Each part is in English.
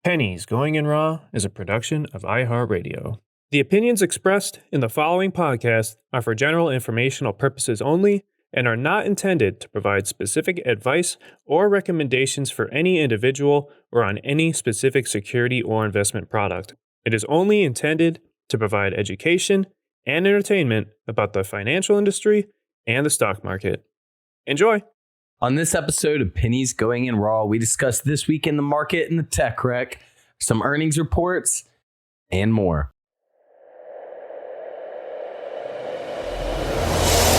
Pennies Going in Raw is a production of iHeartRadio. The opinions expressed in the following podcast are for general informational purposes only and are not intended to provide specific advice or recommendations for any individual or on any specific security or investment product. It is only intended to provide education and entertainment about the financial industry and the stock market. Enjoy! On this episode of Pennies Going in Raw, we discuss this week in the market and the tech wreck, some earnings reports, and more.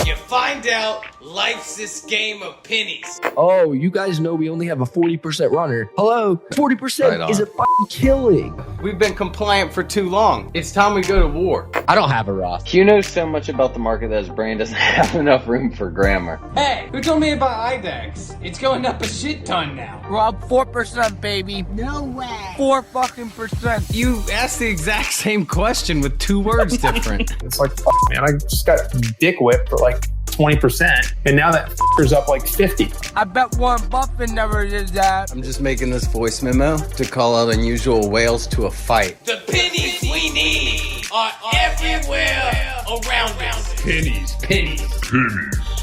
You find out life's this game of pennies. Oh, you guys know we only have a 40% runner. Hello, 40% is a fucking killing. We've been compliant for too long. It's time we go to war. I don't have a Roth. Hugh knows so much about the market that his brain doesn't have enough room for grammar. Hey, who told me about IDEX? It's going up a shit ton now. Rob, 4%, baby. No way. 4 fucking percent. You asked the exact same question with 2 words different. It's like, man, I just got dick whipped for like 20%, and now that f***er's up like 50. I bet Warren Buffett never did that. I'm just making this voice memo to call out unusual whales to a fight. The pennies we need are everywhere around us. Pennies.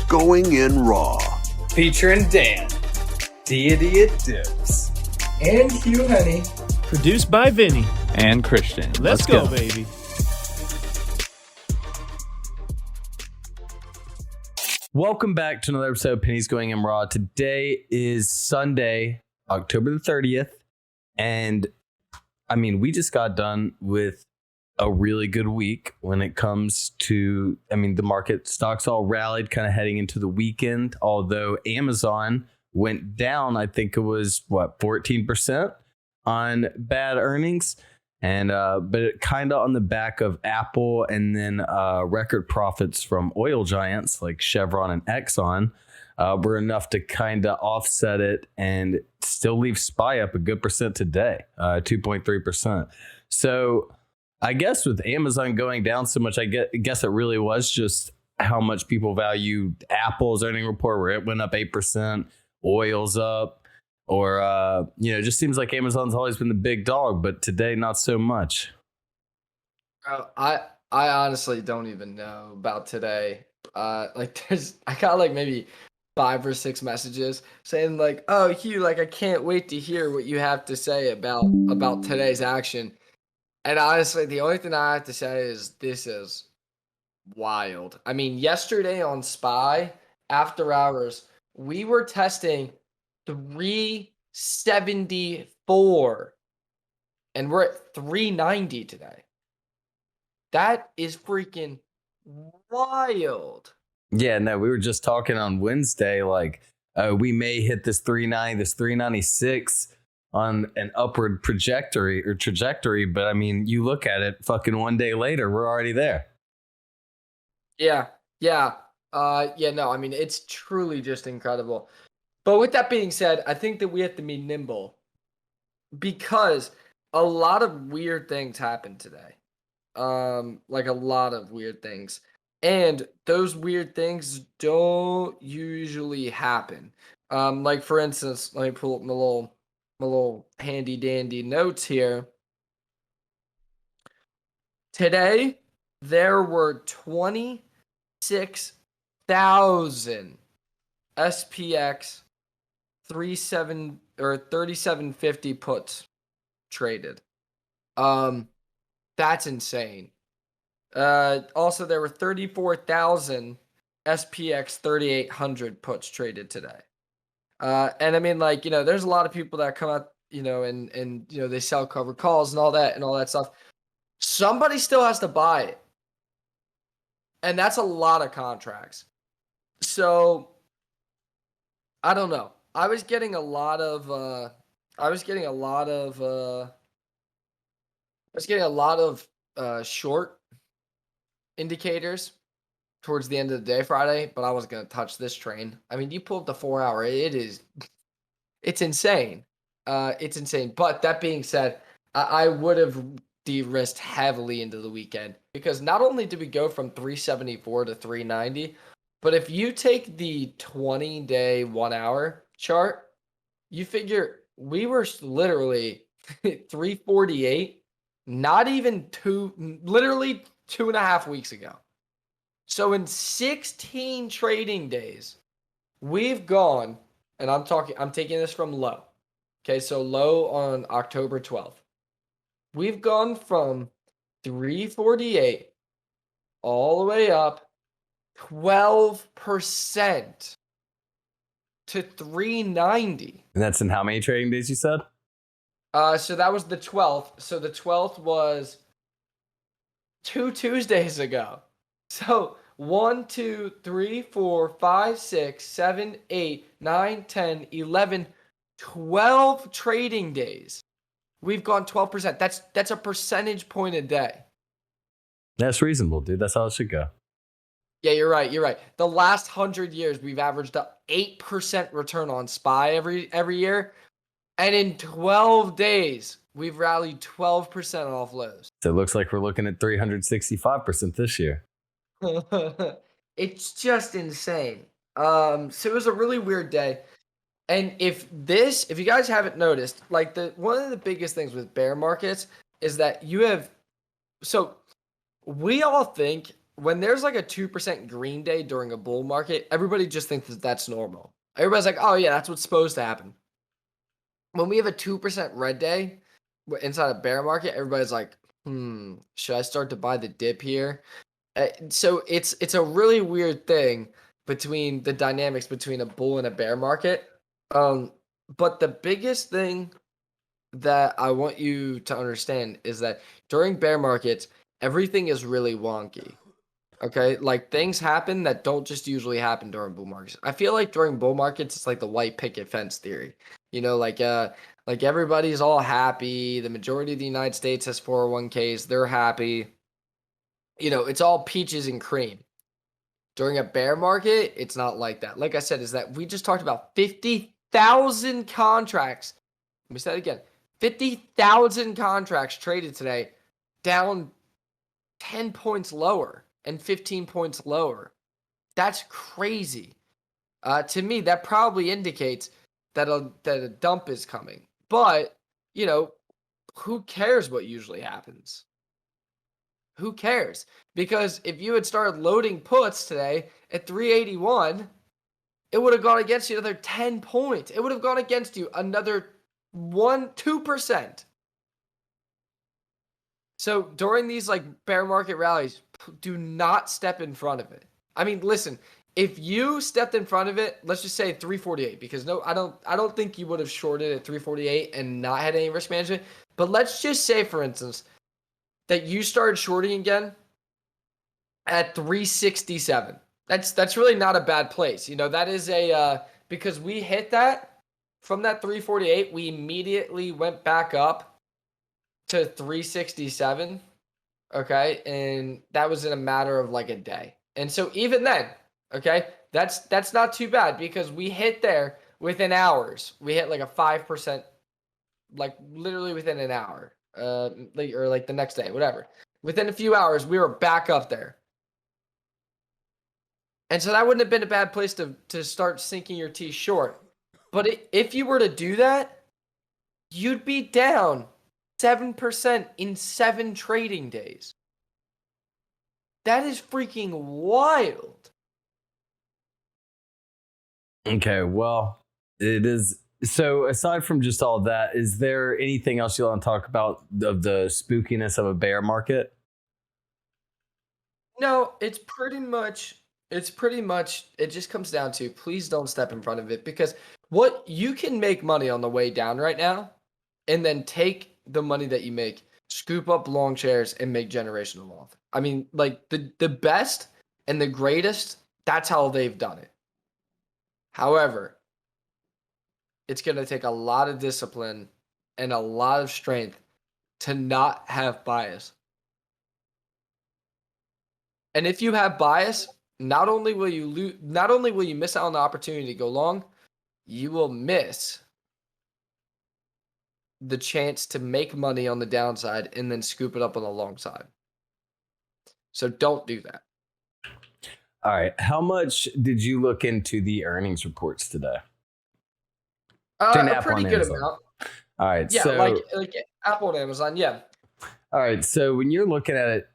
Going in Raw. Featuring Dan, Deity of Dips, and Hugh Honey. Produced by Vinny. And Christian. Let's go, baby. Welcome back to another episode of Pennies Going in Raw. Today is Sunday, October the 30th. And I mean, we just got done with a really good week when it comes to, the market stocks all rallied kind of heading into the weekend. Although Amazon went down, I think it was 14% on bad earnings. And but it kind of on the back of Apple and then record profits from oil giants like Chevron and Exxon were enough to kind of offset it and still leave SPY up a good percent today, 2.3%. So I guess with Amazon going down so much, I guess it really was just how much people value Apple's earning report, where it went up 8%, oil's up. Or, it just seems like Amazon's always been the big dog, but today, not so much. I honestly don't even know about today. I got like maybe 5 or 6 messages saying like, oh, Hugh, like I can't wait to hear what you have to say about today's action. And honestly, the only thing I have to say is this is wild. I mean, yesterday on SPY, after hours, we were testing 374 and we're at 390 today. That is freaking wild. Yeah, no, we were just talking on Wednesday, like we may hit this 390, this 396 on an upward trajectory. But I mean, you look at it, fucking one day later, we're already there. Yeah. It's truly just incredible. But with that being said, I think that we have to be nimble because a lot of weird things happened today. Like a lot of weird things. And those weird things don't usually happen. Like for instance, let me pull up my little handy dandy notes here. Today, there were 26,000 SPX 3750 puts traded. That's insane. Also, there were 34,000 SPX 3800 puts traded today. And I mean, like, there's a lot of people that come out, and they sell covered calls and all that stuff. Somebody still has to buy it. And that's a lot of contracts. So I don't know. I was getting a lot of short indicators towards the end of the day Friday, but I wasn't going to touch this train. I mean, you pull up the 4 hour, it's insane. It's insane. But that being said, I would have de-risked heavily into the weekend because not only did we go from 374 to 390, but if you take the 20-day 1 hour chart, you figure we were literally 348, not even literally 2.5 weeks ago. So in 16 trading days, we've gone, and I'm taking this from low. Okay, so low on October 12th. We've gone from 348 all the way up 12% to 390. And that's in how many trading days you said? So that was the 12th. So the 12th was 2 Tuesdays ago. So 1, 2, 3, 4, 5, 6, 7, 8, 9, 10, 11, 12 trading days. We've gone 12%. That's a percentage point a day. That's reasonable, dude. That's how it should go. Yeah, you're right. You're right. The last 100 years, we've averaged a 8% return on SPY every year. And in 12 days, we've rallied 12% off lows. So it looks like we're looking at 365% this year. It's just insane. So it was a really weird day. And if you guys haven't noticed, like one of the biggest things with bear markets is that so we all think when there's like a 2% green day during a bull market, everybody just thinks that that's normal. Everybody's like, oh yeah, that's what's supposed to happen. When we have a 2% red day inside a bear market, everybody's like, should I start to buy the dip here? So it's a really weird thing between the dynamics between a bull and a bear market. But the biggest thing that I want you to understand is that during bear markets, everything is really wonky. Okay, like things happen that don't just usually happen during bull markets. I feel like during bull markets, it's like the white picket fence theory. You know, like everybody's all happy. The majority of the United States has 401ks. They're happy. You know, it's all peaches and cream. During a bear market, it's not like that. Like I said, is that we just talked about 50,000 contracts. Let me say it again. 50,000 contracts traded today, down 10 points lower and 15 points lower. That's crazy. To me, that probably indicates that a dump is coming. But, you know, who cares what usually happens? Who cares? Because if you had started loading puts today at 381, it would have gone against you another 10 points. It would have gone against you another 2%. So during these like bear market rallies, do not step in front of it. I mean, listen, if you stepped in front of it, let's just say 348, because I don't think you would have shorted at 348 and not had any risk management. But let's just say, for instance, that you started shorting again at 367. That's really not a bad place. You know, that is because we hit that from that 348, we immediately went back up to 367. Okay. And that was in a matter of like a day. And so even then, okay, that's not too bad because we hit there within hours. We hit like a 5%, like literally within an hour, or like the next day, whatever. Within a few hours, we were back up there. And so that wouldn't have been a bad place to start sinking your teeth short. But if you were to do that, you'd be down 7% in 7 trading days. That is freaking wild. Okay, well, it is. So aside from just all that, is there anything else you want to talk about of the spookiness of a bear market? No, it's pretty much, it just comes down to, please don't step in front of it, because what you can make money on the way down right now and then take the money that you make, scoop up long shares and make generational wealth. I mean, like the best and the greatest, that's how they've done it. However, it's going to take a lot of discipline and a lot of strength to not have bias. And if you have bias, not only will you miss out on the opportunity to go long, you will miss the chance to make money on the downside and then scoop it up on the long side. So don't do that. All right. How much did you look into the earnings reports today? A pretty good amount. All right. Yeah, So like Apple and Amazon. Yeah. all right. So when you're looking at it,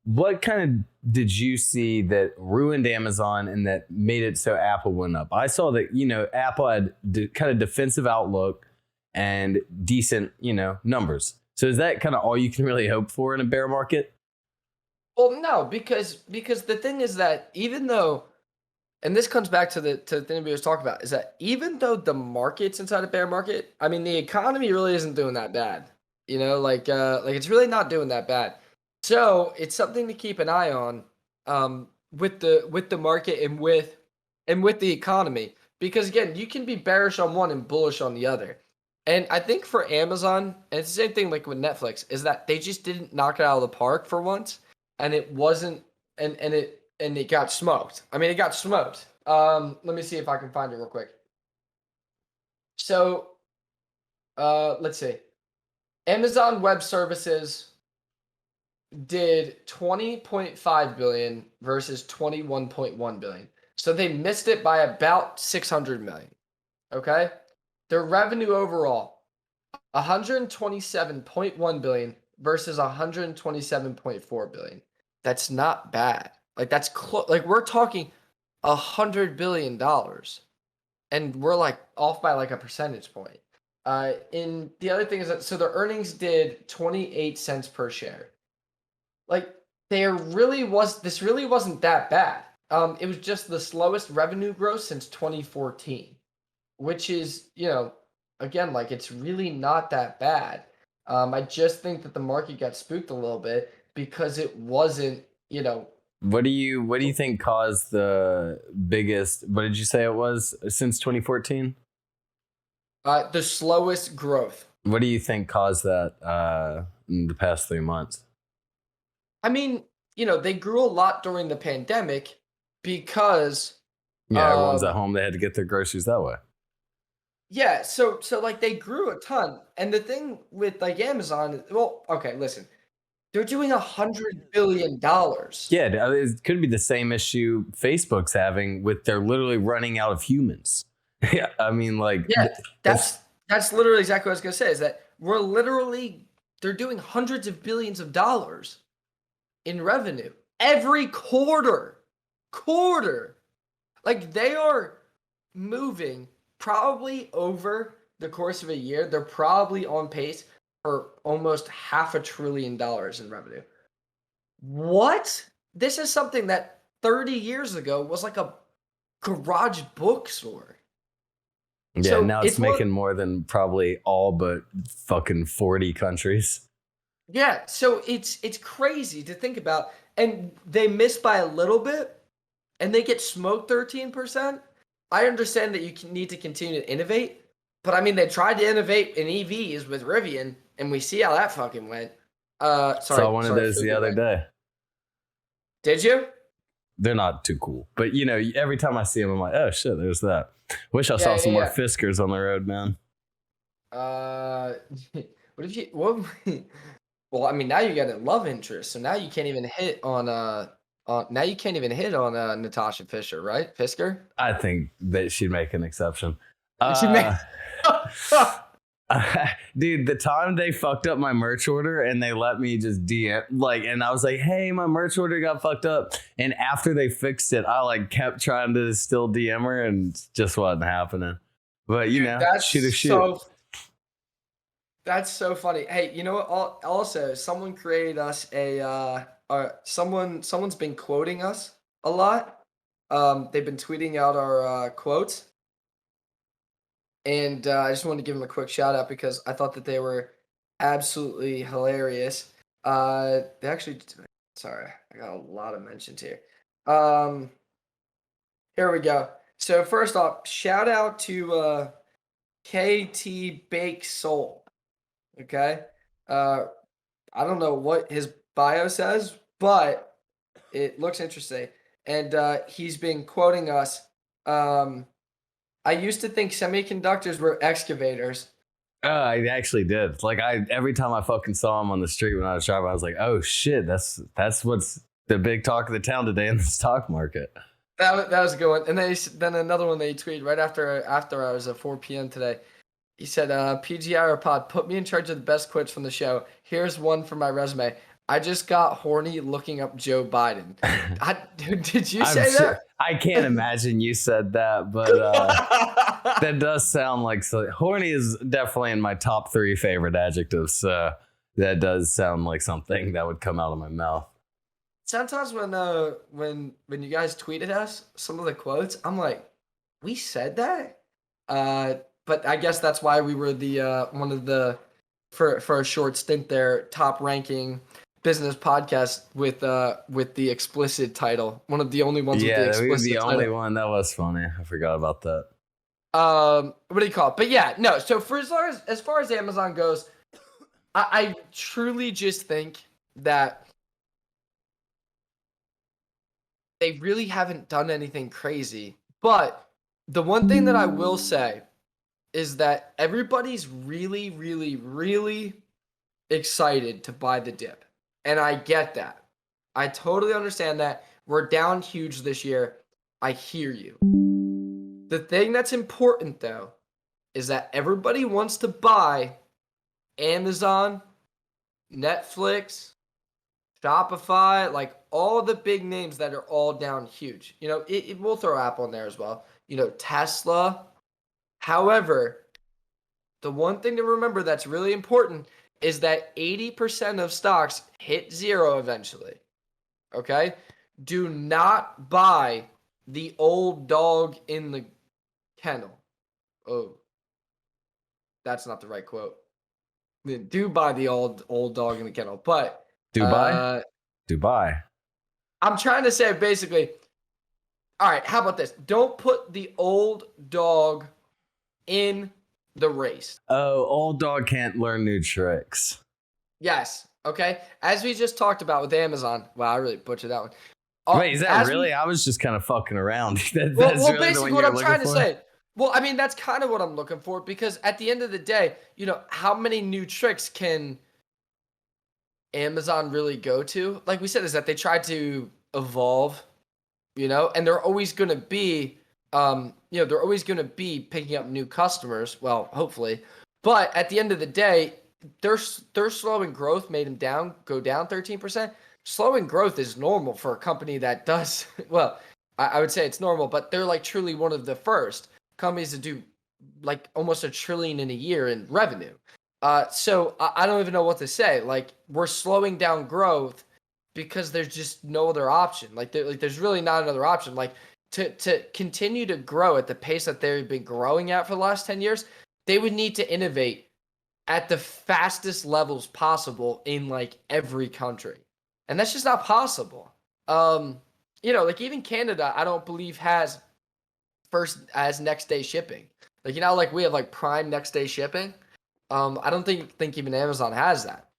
what kind of did you see that ruined Amazon and that made it so Apple went up? I saw that, Apple had kind of defensive outlook and decent, numbers. So is that kind of all you can really hope for in a bear market? Well, no, because the thing is that even though, and this comes back to the thing we was talking about, is that even though the market's inside a bear market, I mean the economy really isn't doing that bad. Like it's really not doing that bad. So it's something to keep an eye on with the market and with the economy. Because again, you can be bearish on one and bullish on the other. And I think for Amazon, and it's the same thing like with Netflix, is that they just didn't knock it out of the park for once. And it wasn't and it got smoked. I mean, it got smoked. Let me see if I can find it real quick. So let's see. Amazon Web Services did 20.5 billion versus 21.1 billion. So they missed it by about 600 million. Okay? Their revenue overall 127.1 billion versus 127.4 billion. That's not bad. Like that's close. Like we're talking $100 billion, and we're like off by like a percentage point. And the other thing is that so their earnings did 28 cents per share. Like this really wasn't that bad. It was just the slowest revenue growth since 2014, which is again like it's really not that bad. I just think that the market got spooked a little bit because it wasn't What do you think caused the biggest? What did you say it was since 2014? The slowest growth. What do you think caused that in the past 3 months? I mean, they grew a lot during the pandemic because everyone's at home. They had to get their groceries that way. Yeah, so like they grew a ton, and the thing with like Amazon, well, okay, listen, they're doing $100 billion. Yeah, it could be the same issue Facebook's having with they're literally running out of humans. Yeah, I mean, like, yeah, that's literally exactly what I was gonna say. Is that they're doing hundreds of billions of dollars in revenue every quarter. Like they are moving probably over the course of a year. They're probably on pace for almost $500 billion in revenue. What? This is something that 30 years ago was like a garage bookstore. Yeah, so now it's making more than probably all but fucking 40 countries. Yeah, so it's crazy to think about. And they miss by a little bit, and they get smoked 13%. I understand that you need to continue to innovate, but I mean, they tried to innovate in EVs with Rivian, and we see how that fucking went. Saw one of those the other day. Did you? They're not too cool, but every time I see them, I'm like, oh shit, there's that. Wish I saw some more Fiskars on the road, man. What if you? What? Well, I mean, now you got a love interest, so now you can't even hit on Natasha Fisher, right? Fisker. I think that she'd make an exception. Dude, the time they fucked up my merch order and they let me just DM and I was like, hey, my merch order got fucked up. And after they fixed it, I kept trying to still DM her and it just wasn't happening. But shoot. That's so funny. Hey, you know what? Also, someone created us someone's been quoting us a lot. They've been tweeting out our quotes. And I just wanted to give them a quick shout out because I thought that they were absolutely hilarious. They actually, sorry, I got a lot of mentions here. Here we go. So first off, shout out to KT Bake Soul. Okay. I don't know what his bio says, but it looks interesting. And he's been quoting us. I used to think semiconductors were excavators. I actually did. Every time I fucking saw him on the street when I was driving, I was like, oh shit, that's what's the big talk of the town today in the stock market. That was a good one. And then another one they tweeted right after I was at 4 p.m. today. He said, PGR pod, put me in charge of the best quotes from the show. Here's one for my resume. I just got horny looking up Joe Biden. Did you say that? I can't imagine you said that, but that does sound like horny is definitely in my top 3 favorite adjectives. So that does sound like something that would come out of my mouth. Sometimes when you guys tweeted us some of the quotes, I'm like, we said that? But I guess that's why we were the one of the for a short stint there, top ranking business podcast with the explicit title. One of the only ones with the explicit we were the title. only one. That was funny. I forgot about that. What do you call it? But yeah, no. So for as far as Amazon goes, I truly just think that they really haven't done anything crazy. But the one thing that I will say is that everybody's really, really, really excited to buy the dip. And I get that. I totally understand that. We're down huge this year. I hear you. The thing that's important, though, is that everybody wants to buy Amazon, Netflix, Shopify, like all the big names that are all down huge. You know, we'll throw Apple in there as well. You know, Tesla. However, the one thing to remember that's really important is that 80% of stocks hit zero eventually. Okay? Do not buy the old dog in the kennel. Oh, that's not the right quote. Do buy the old dog in the kennel, but Dubai. I'm trying to say basically, all right, how about this? Don't put the old dog in the race. Oh, old dog can't learn new tricks. Yes. Okay. As we just talked about with Amazon. Wow, I really butchered that one. Wait, is that really? I was just kind of fucking around. That's well, really basically what I'm trying to say. Well, I mean, that's kind of what I'm looking for because at the end of the day, you know, how many new tricks can Amazon really go to? Like we said, is that they try to evolve, you know, and they're always going to be, they're always going to be picking up new customers. Well, hopefully. But at the end of the day, their slowing growth made them go down 13%. Slowing growth is normal for a company that does, well, I would say it's normal, but they're like truly one of the first companies to do like almost $1 trillion in a year in revenue. So I don't even know what to say. Like we're slowing down growth because there's just no other option. Like there's really not another option. Like to continue to grow at the pace that they've been growing at for the last 10 years, they would need to innovate at the fastest levels possible in like every country. And that's just not possible. Like even Canada, I don't believe has next day shipping. Like, you know, like we have like prime next day shipping. I don't think even Amazon has that.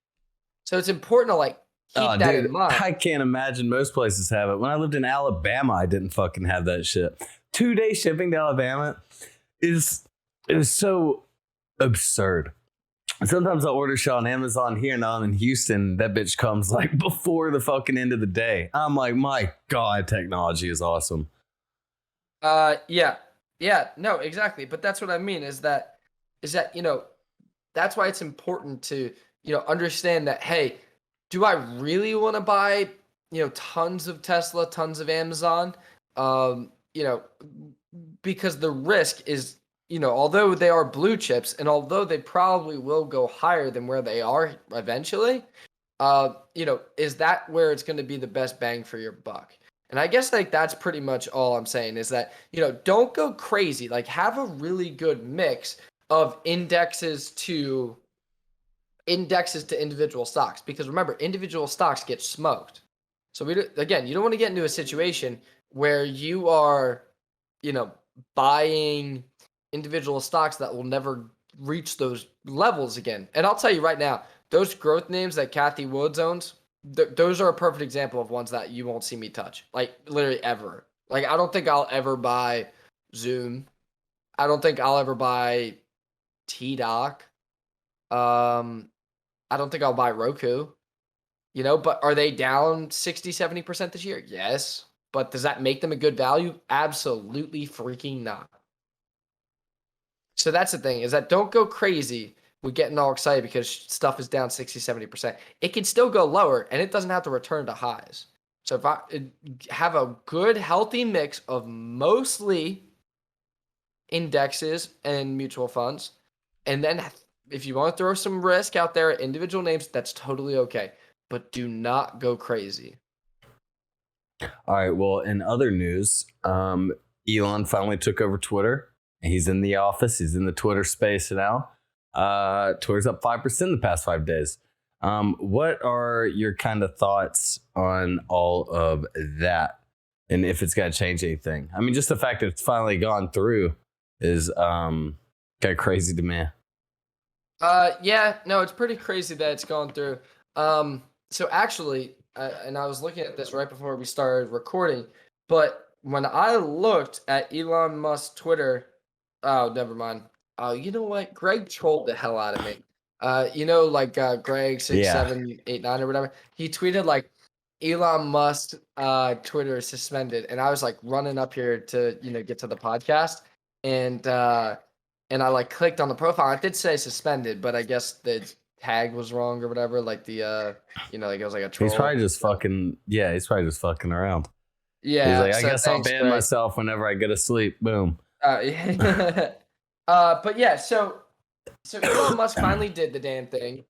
So it's important to like keep that in mind. I can't imagine most places have it. When I lived in Alabama, I didn't fucking have that shit. 2-day shipping to Alabama is so absurd. Sometimes I order shit on Amazon here and I'm in Houston. That bitch comes like before the fucking end of the day. I'm like, my God, technology is awesome. Yeah, no, exactly. But that's what I mean is that, you know, that's why it's important to, you know, understand that, hey, do I really want to buy, you know, tons of Tesla, tons of Amazon? Because the risk is, you know, although they are blue chips and although they probably will go higher than where they are eventually, is that where it's going to be the best bang for your buck? And I guess like that's pretty much all I'm saying is that, you know, don't go crazy. Like have a really good mix of indexes to individual stocks, because remember, individual stocks get smoked. So you don't want to get into a situation where you are, you know, buying individual stocks that will never reach those levels again. And I'll tell you right now, those growth names that Kathy Woods owns, those are a perfect example of ones that you won't see me touch, like literally ever. Like I don't think I'll ever buy Zoom. I don't think I'll ever buy T-Doc. I don't think I'll buy Roku, you know, but are they down 60-70% this year? Yes. But does that make them a good value? Absolutely freaking not. So that's the thing, is that don't go crazy with getting all excited because stuff is down 60, 70%. It can still go lower, and it doesn't have to return to highs. So if I have a good, healthy mix of mostly indexes and mutual funds, and then if you want to throw some risk out there at individual names, that's totally okay. But do not go crazy. All right. Well, in other news, Elon finally took over Twitter. He's in the office. He's in the Twitter space now. Twitter's up 5% the past 5 days. What are your kind of thoughts on all of that? And if it's going to change anything? I mean, just the fact that it's finally gone through is kind of crazy to me. Yeah, no, it's pretty crazy that it's gone through. So actually, and I was looking at this right before we started recording, but when I looked at Elon Musk's Twitter, oh, never mind. Oh, you know what? Greg trolled the hell out of me. Like Greg 6789 or whatever. He tweeted like Elon Musk Twitter is suspended, and I was like running up here to get to the podcast, and I like clicked on the profile. It did say suspended, but I guess the tag was wrong or whatever. Like the like it was like a troll. He's probably just fucking He's probably just fucking around. Yeah. He's like, I guess I'll ban myself whenever I go to sleep. Boom. Yeah. But yeah, so Elon Musk finally did the damn thing.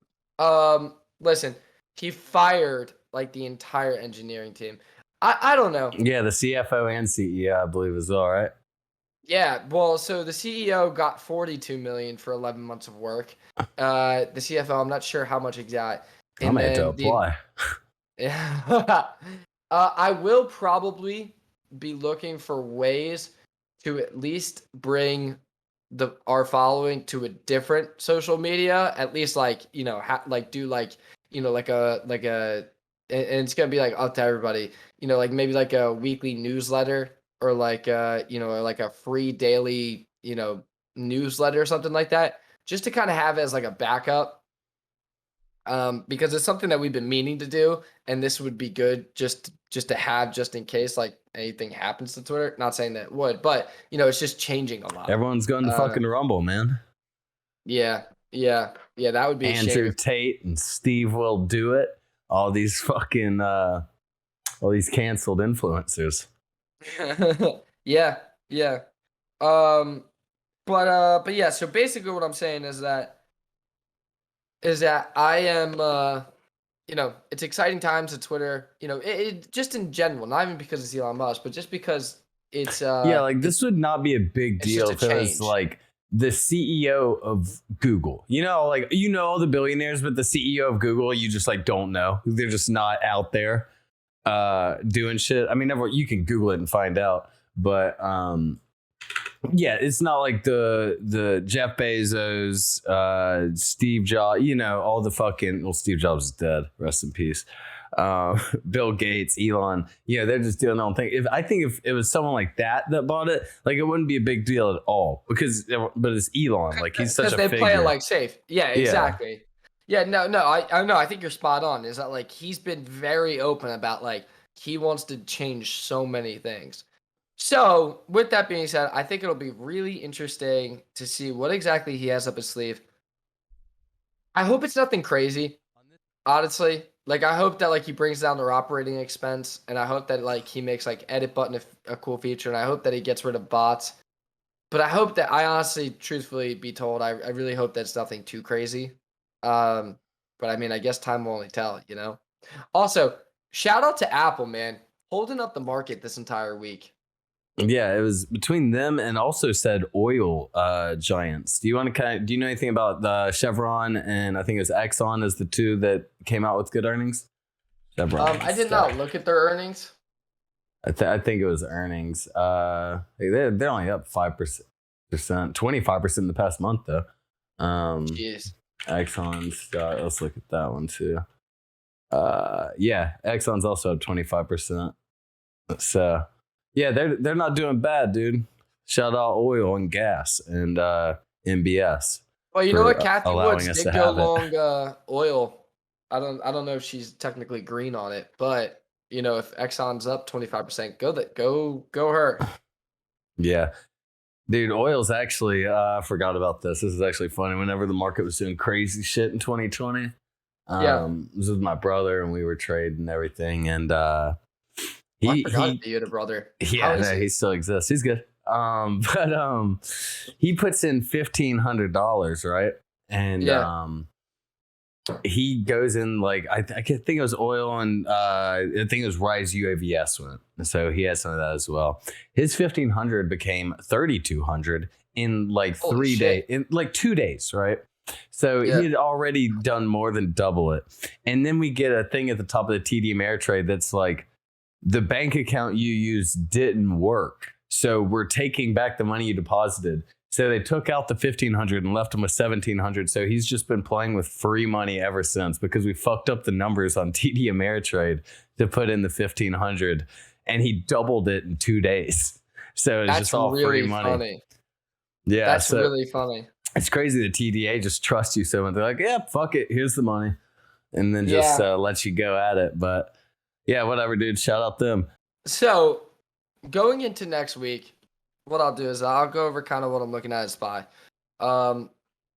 Listen, he fired like the entire engineering team. I don't know. Yeah, the CFO and CEO, I believe, as well, right? Yeah, well, so the CEO got $42 million for 11 months of work. The CFO, I'm not sure how much he got. I might have to apply. Yeah. I will probably be looking for ways to at least bring our following to a different social media. At least do and it's gonna be like up to everybody. Like maybe like a weekly newsletter. Or like like a free daily, newsletter or something like that, just to kind of have as like a backup. Because it's something that we've been meaning to do, and this would be good just to have just in case like anything happens to Twitter. Not saying that it would, but it's just changing a lot. Everyone's going to fucking Rumble, man. Yeah, that would be Andrew Tate and Steve will do it. All these fucking all these canceled influencers. yeah. But yeah, so basically what I'm saying is that I am it's exciting times at Twitter, it just in general, not even because it's Elon Musk, but just because it's like this would not be a big deal if it was like the CEO of Google. All the billionaires, but the CEO of Google, you just like don't know. They're just not out there doing shit. I mean, you can Google it and find out, but it's not like the Jeff Bezos, Steve Jobs, all the fucking Steve Jobs is dead, rest in peace. Bill Gates, Elon, they're just doing their own thing. I think if it was someone like that bought it, like it wouldn't be a big deal at all but it's Elon, like he's such a figure. They play it like safe. Yeah, exactly. Yeah, no, I think you're spot on. Is that like he's been very open about like he wants to change so many things. So with that being said, I think it'll be really interesting to see what exactly he has up his sleeve. I hope it's nothing crazy, honestly. Like I hope that like he brings down their operating expense, and I hope that like he makes like edit button a cool feature, and I hope that he gets rid of bots. But I hope that I honestly, truthfully be told, I really hope that's nothing too crazy. But I mean, I guess time will only tell, Also, shout out to Apple, man, holding up the market this entire week. Yeah, it was between them and also said oil giants. Do you know anything about the Chevron and I think it was Exxon as the two that came out with good earnings? Chevron. I did not look at their earnings. I think it was earnings. They're only up 5%, 25% in the past month though. Jeez. Exxon's let's look at that one too. Exxon's also up 25%. So yeah, they're not doing bad, dude. Shout out oil and gas and MBS. Well, you know what, Kathy Woods did go long oil. I don't know if she's technically green on it, but if Exxon's up 25%, go her. Yeah. Dude, oil's actually, I forgot about this. This is actually funny. Whenever the market was doing crazy shit in 2020, it was with my brother and we were trading and everything. And I forgot you had a brother. Yeah, no, he still exists. He's good. But he puts in $1,500, right? And he goes in like I think it was oil and I think it was Rise UAVS went. So he has some of that as well. His 1,500 became 3,200 in like 3 days, in like 2 days, right? So he had already done more than double it. And then we get a thing at the top of the TD Ameritrade that's like the bank account you used didn't work. So we're taking back the money you deposited. So they took out the 1,500 and left him with 1,700. So he's just been playing with free money ever since because we fucked up the numbers on TD Ameritrade to put in the 1,500, and he doubled it in 2 days. So it's just all really free money. Funny. Yeah, that's really funny. It's crazy the TDA just trusts you so much. They're like, yeah, fuck it, here's the money, and then just lets you go at it. But yeah, whatever, dude. Shout out them. So going into next week, what I'll do is I'll go over kind of what I'm looking at as SPY. I'm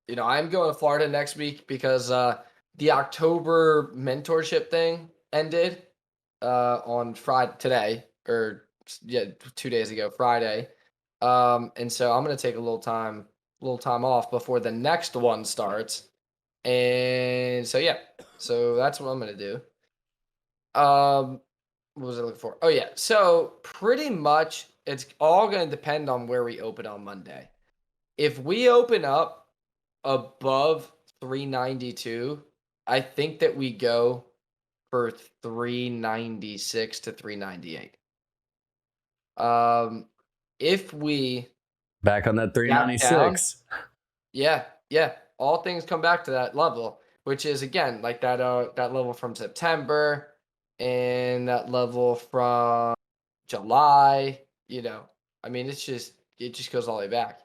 going to Florida next week because the October mentorship thing ended on Friday today, or 2 days ago, Friday. And so I'm going to take a little time off before the next one starts. And so so that's what I'm going to do. What was I looking for? Oh yeah. So pretty much it's all going to depend on where we open on Monday. If we open up above 392, I think that we go for 396 to 398. If we back on that 396. Yeah. All things come back to that level, which is again like that level from September and that level from July. I mean, it just goes all the way back.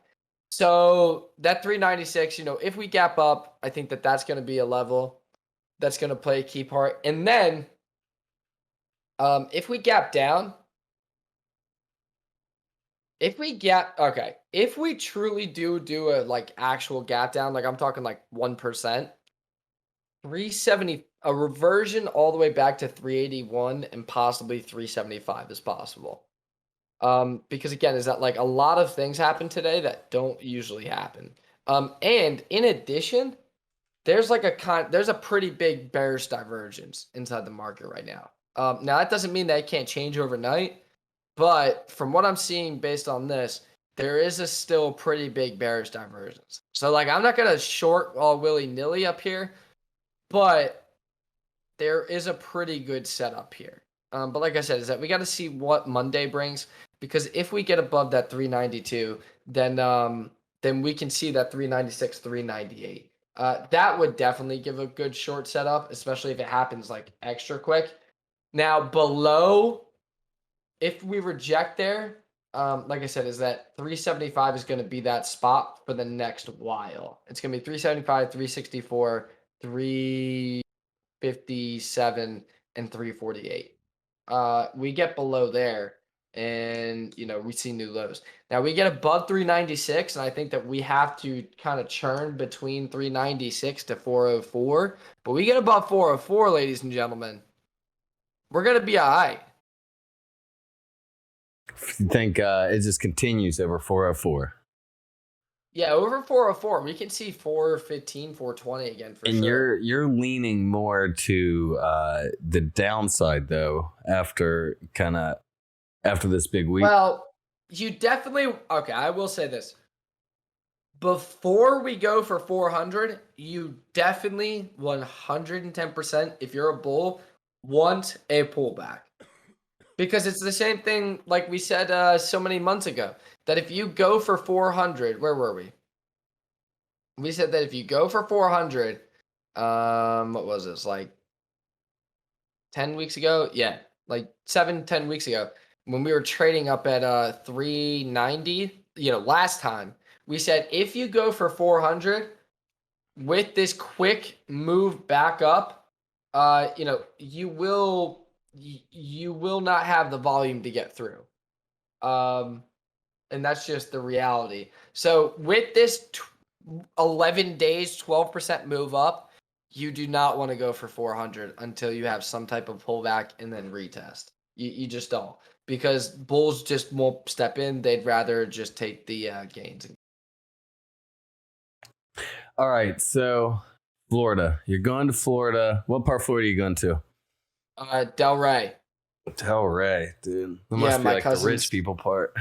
So that 396, if we gap up, I think that that's going to be a level that's going to play a key part. And then if we gap down, if we truly do a like actual gap down, like I'm talking like 1%, 370, a reversion all the way back to 381 and possibly 375 is possible. Because again, is that like a lot of things happen today that don't usually happen. And in addition, there's a pretty big bearish divergence inside the market right now. Now that doesn't mean that it can't change overnight, but from what I'm seeing based on this, there is a still pretty big bearish divergence. So like, I'm not going to short all willy-nilly up here, but there is a pretty good setup here. But like I said, is that we got to see what Monday brings, because if we get above that 392, then we can see that 396, 398. That would definitely give a good short setup, especially if it happens like extra quick. Now below, if we reject there, like I said, is that 375 is going to be that spot for the next while. It's going to be 375, 364, 357, and 348. We get below there and, we see new lows. Now we get above 396, and I think that we have to kind of churn between 396 to 404. But we get above 404, ladies and gentlemen, we're going to be all right. You think it just continues over 404? Yeah, over 404, we can see 415, 420 again for sure. And you're leaning more to the downside though after this big week. Well, you definitely I will say this. Before we go for 400, you definitely 110%, if you're a bull, want a pullback. Because it's the same thing like we said so many months ago, that if you go for 400, where were we? We said that if you go for 400, what was this, like 10 weeks ago? Yeah, like 7-10 weeks ago, when we were trading up at 390, last time, we said if you go for 400 with this quick move back up, you will not have the volume to get through. and that's just the reality. So with this 11 days, 12% move up, you do not want to go for 400 until you have some type of pullback and then retest. You just don't, because bulls just won't step in. They'd rather just take the gains. All right, so Florida. You're going to Florida. What part of Florida are you going to? Delray. Delray, dude. That Yeah, must be my like cousin's- the rich people part.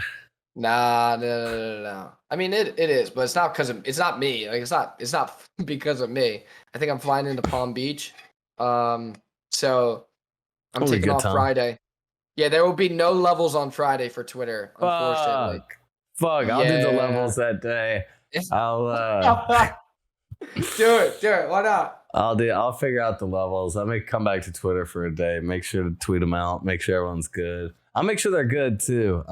Nah, no. I mean, it is, but it's not because of, it's not me. Like, it's not because of me. I think I'm flying into Palm Beach. So I'm Holy taking good off time. Friday. Yeah, there will be no levels on Friday for Twitter, unfortunately. Fuck, I'll do the Yeah. levels that day. I'll Do it. Why not? I'll figure out the levels. I may come back to Twitter for a day. Make sure to tweet them out. Make sure everyone's good. I'll make sure they're good too.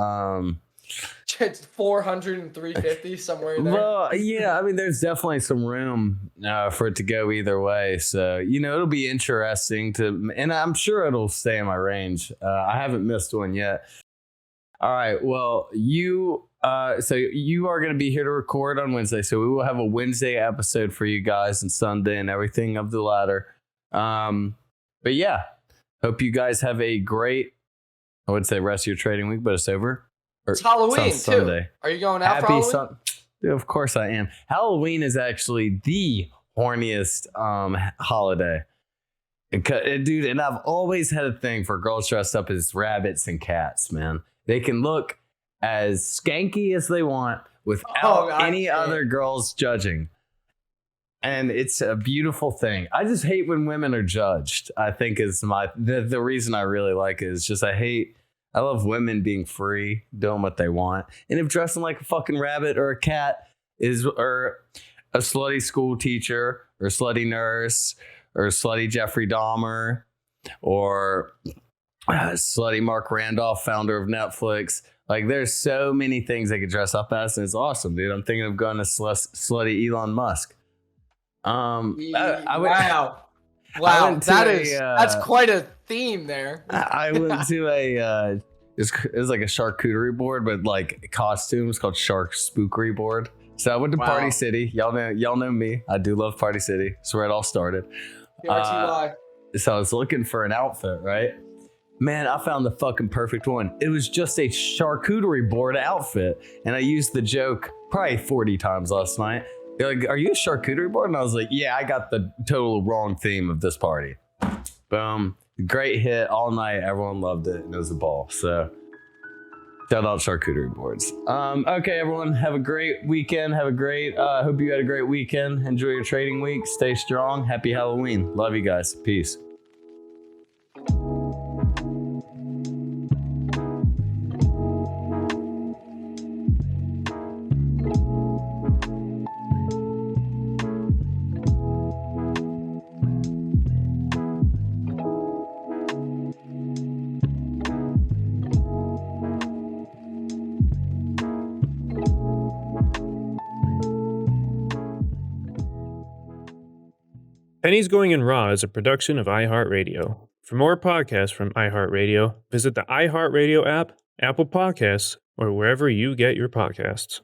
It's 400 and 350 somewhere in there. Well, yeah, I mean, there's definitely some room for it to go either way. So, it'll be interesting and I'm sure it'll stay in my range. I haven't missed one yet. All right. Well, so you are going to be here to record on Wednesday. So we will have a Wednesday episode for you guys and Sunday and everything of the latter. But yeah, hope you guys have a great, I would say rest of your trading week, but it's over. It's Halloween, too. Sunday. Are you going out for Halloween? Dude, of course I am. Halloween is actually the horniest holiday. Dude, and I've always had a thing for girls dressed up as rabbits and cats, man. They can look as skanky as they want without any other girls judging. And it's a beautiful thing. I just hate when women are judged. I think is the reason I really like it is just I love women being free, doing what they want. And if dressing like a fucking rabbit or a cat or a slutty school teacher or slutty nurse or slutty Jeffrey Dahmer or slutty Mark Randolph, founder of Netflix. Like, there's so many things they could dress up as, and it's awesome, dude. I'm thinking of going to slutty Elon Musk. Wow, that's quite a theme there. I went to it was like a charcuterie board, but like costumes called Shark Spookery board. So I went to Party City. Y'all know me. I do love Party City. That's where it all started. So I was looking for an outfit, right? Man, I found the fucking perfect one. It was just a charcuterie board outfit. And I used the joke probably 40 times last night. They're like, are you a charcuterie board? And I was like, yeah, I got the total wrong theme of this party. Boom. Great hit all night. Everyone loved it. And it was a ball. So shout out charcuterie boards. Okay, everyone. Have a great weekend. Hope you had a great weekend. Enjoy your trading week. Stay strong. Happy Halloween. Love you guys. Peace. Pennies Going in Raw is a production of iHeartRadio. For more podcasts from iHeartRadio, visit the iHeartRadio app, Apple Podcasts, or wherever you get your podcasts.